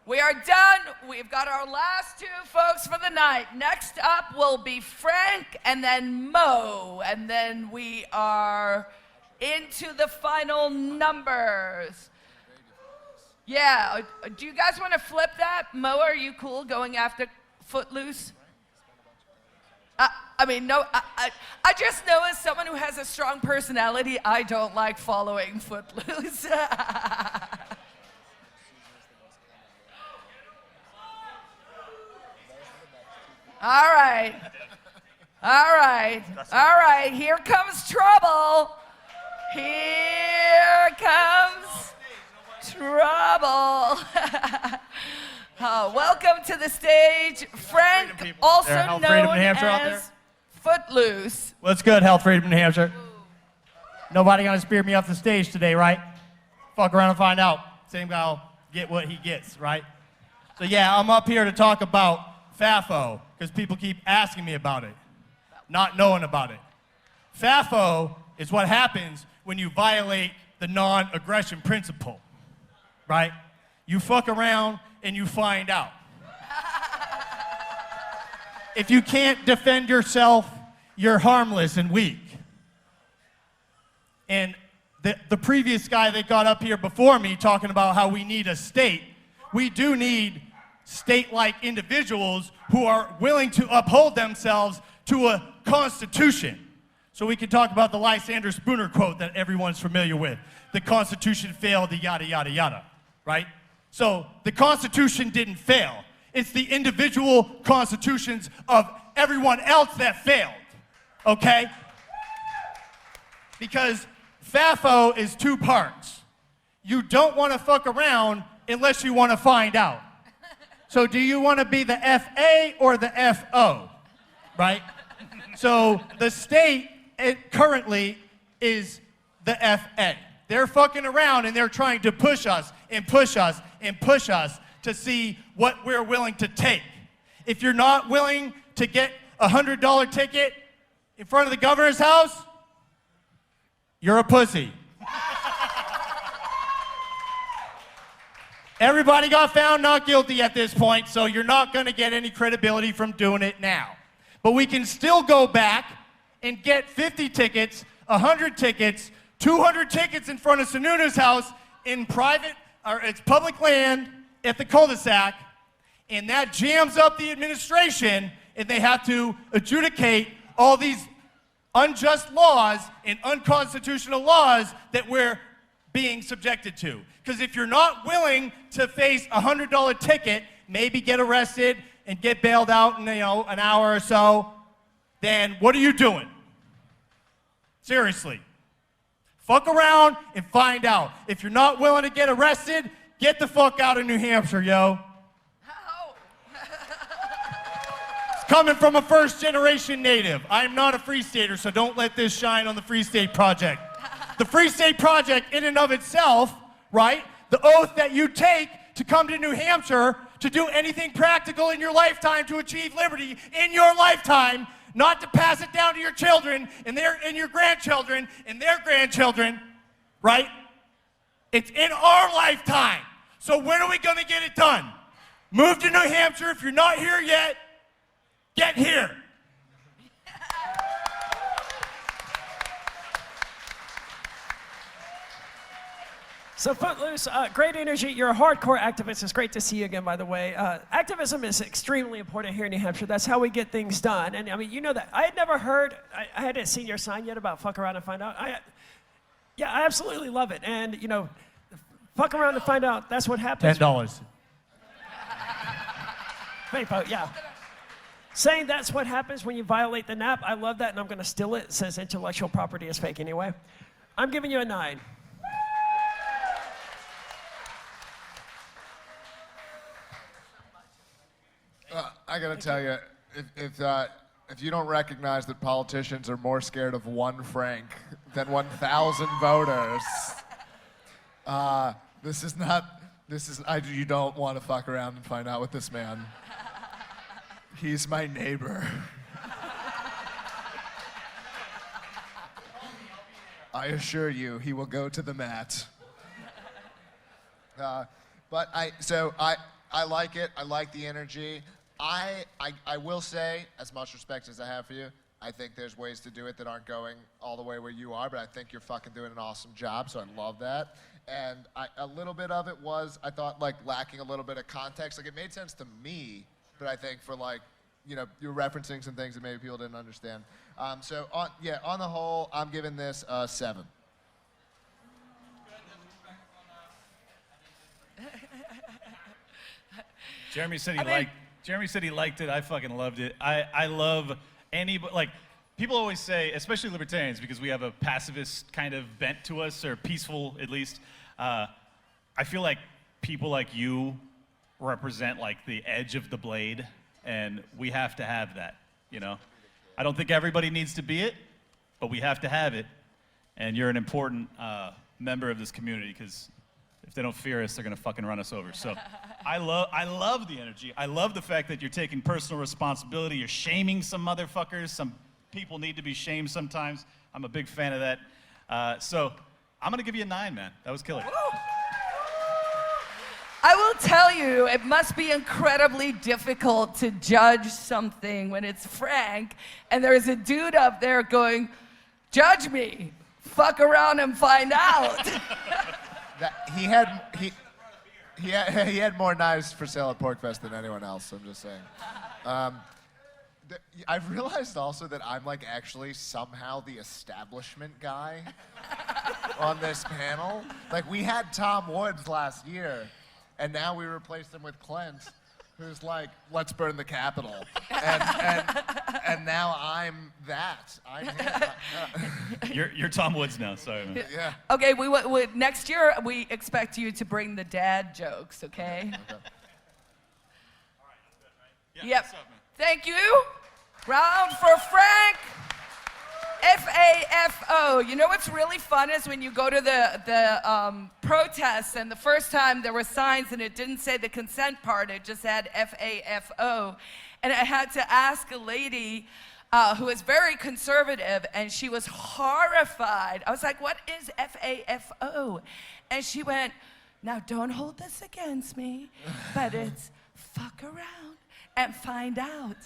We are done. We've got our last two folks for the night. Next up will be Frank and then Mo. And then we are into the final numbers. Yeah, do you guys want to flip that? Mo, are you cool going after Footloose? I just know as someone who has a strong personality, I don't like following Footloose. All right. Here comes trouble. Here comes trouble. Welcome to the stage, Frank, also known as Footloose. What's good, Health Freedom New Hampshire? Nobody gonna spear me off the stage today, right? Fuck around and find out. Same guy'll get what he gets, right? So yeah, I'm up here to talk about FAFO, because people keep asking me about it, not knowing about it. FAFO is what happens when you violate the non-aggression principle, right? You fuck around and you find out. If you can't defend yourself, you're harmless and weak. And the previous guy that got up here before me talking about how we need a state, we do need state-like individuals who are willing to uphold themselves to a constitution. So we can talk about the Lysander Spooner quote that everyone's familiar with. The Constitution failed, the yada, yada, yada, right? So the Constitution didn't fail. It's the individual constitutions of everyone else that failed, okay? Because FAFO is two parts. You don't want to fuck around unless you want to find out. So do you want to be the FA or the FO, right? So the state currently is the FA. They're fucking around and they're trying to push us and push us and push us to see what we're willing to take. If you're not willing to get a $100 ticket in front of the governor's house, you're a pussy. Everybody got found not guilty at this point, so you're not going to get any credibility from doing it now. But we can still go back and get 50 tickets, 100 tickets, 200 tickets in front of Sununa's house in private, or it's public land at the cul-de-sac, and that jams up the administration, and they have to adjudicate all these unjust laws and unconstitutional laws that we're being subjected to. Because if you're not willing to face a $100 ticket, maybe get arrested and get bailed out in an hour or so, then what are you doing? Seriously. Fuck around and find out. If you're not willing to get arrested, get the fuck out of New Hampshire, yo. It's coming from a first-generation native. I'm not a Free Stater, so don't let this shine on the Free State Project. The Free State Project, in and of itself, right? The oath that you take to come to New Hampshire to do anything practical in your lifetime to achieve liberty in your lifetime, not to pass it down to your children and your grandchildren and their grandchildren, right? It's in our lifetime. So when are we going to get it done? Move to New Hampshire. If you're not here yet, get here. So Footloose, great energy. You're a hardcore activist. It's great to see you again, by the way. Activism is extremely important here in New Hampshire. That's how we get things done. And I mean, you know that. I had never heard, I hadn't seen your sign yet about fuck around and find out. Yeah, I absolutely love it. And, fuck around and find out, that's what happens. $10. Yeah. Saying that's what happens when you violate the NAP, I love that, and I'm going to steal it. It says intellectual property is fake anyway. I'm giving you a 9. I gotta tell you, if you don't recognize that politicians are more scared of one Frank than 1,000 voters, you don't want to fuck around and find out with this man. He's my neighbor. I assure you, he will go to the mat. I like it. I like the energy. I will say, as much respect as I have for you, I think there's ways to do it that aren't going all the way where you are, but I think you're fucking doing an awesome job, so I love that. And a little bit of it was, I thought, like, lacking a little bit of context. Like, it made sense to me, but I think for, like, you know, you're referencing some things that maybe people didn't understand. So, on the whole, I'm giving this a 7. Jeremy said he liked it. I fucking loved it. I love anybody, like, people always say, especially libertarians, because we have a pacifist kind of bent to us, or peaceful at least. I feel like people like you represent like the edge of the blade, and we have to have that, you know? I don't think everybody needs to be it, but we have to have it. And you're an important member of this community, because if they don't fear us, they're gonna fucking run us over. So I love the energy. I love the fact that you're taking personal responsibility. You're shaming some motherfuckers. Some people need to be shamed sometimes. I'm a big fan of that. So I'm gonna give you a 9, man. That was killer. I will tell you, it must be incredibly difficult to judge something when it's Frank and there's a dude up there going, judge me, fuck around and find out. He had more knives for sale at Porcfest than anyone else, I'm just saying. I've realized also that I'm like actually somehow the establishment guy on this panel. Like, we had Tom Woods last year, and now we replaced him with Clint, who's like, let's burn the Capitol. And now I'm that. I'm him. You're Tom Woods now, sorry, man. Yeah. Okay, we next year we expect you to bring the dad jokes, okay? Okay. Yep. What's up, man? Thank you. Round for Frank. F-A-F-O. You know what's really fun is when you go to the protests, and the first time there were signs and it didn't say the consent part, it just had F-A-F-O. And I had to ask a lady who is very conservative, and she was horrified. I was like, what is F-A-F-O? And she went, now don't hold this against me, but it's fuck around and find out.